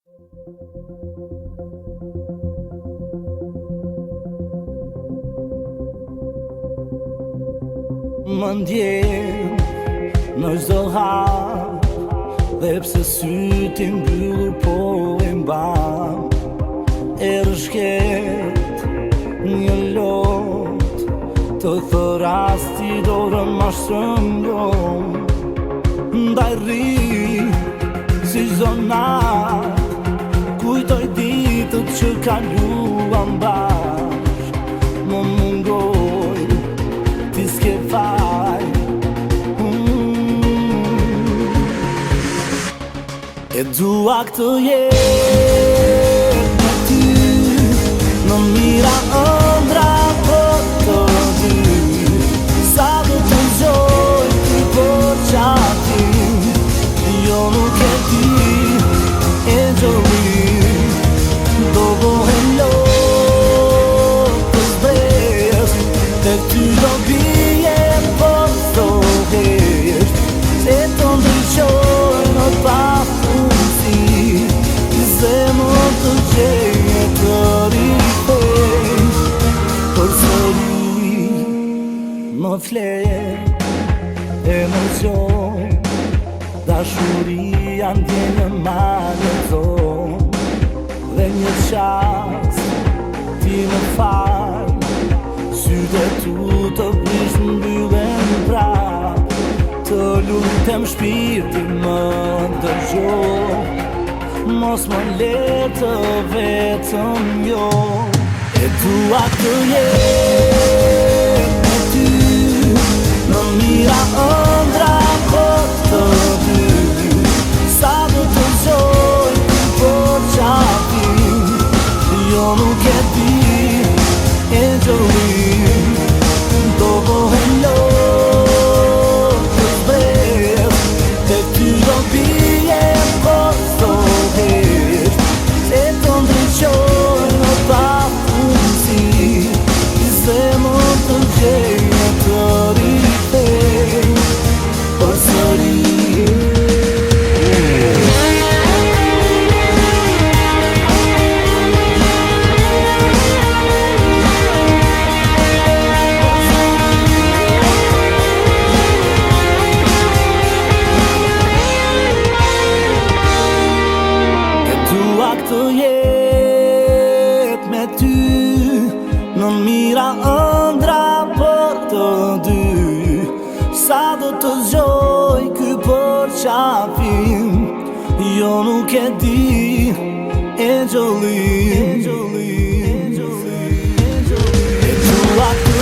Më ndjem në çdo hap, dhe pse sytë i mbyllur po e mbam. Rëshket një lot të thërasti dorën ma shtrëngon. Ndaj rri si çdo nat, kujtoj ditët që kaluam bashk. Më mungoj ti s'ke faj. E dua këtë jetë me ty, në mira ëndra për të dy. Sa do të gjoj ty për qatim, jo nuk e di e gjëllim. Do bohem lot të zbres, te ty do bijem për së hesht. Se të ndryqoj në pafundësi, zemër të gjenje të rikthej. Përsëri më flet emocion, dashuria ndjenjë ma lexon. Dhe një qast ti më fal, sytë e tu të blish mbyllen prap. Të lutem shpirti më ndërgjo, mos më le të vetëm jo. E dua të jetë me ty, në mira ëndra për të dy. Sa do të gjoj ty për qatim, jo nuk e di e gjëllim. Do bohem lot të zbres, te ty do bijem për së hesht. Se të ndryqoj në pafundësi, zemër të gjenje të rikthej. Përsëri të jetë me ty, në mira ëndra për të dy. Sa do të zgjoj ky përqafim, jo nuk e di e gjëllim. E dua të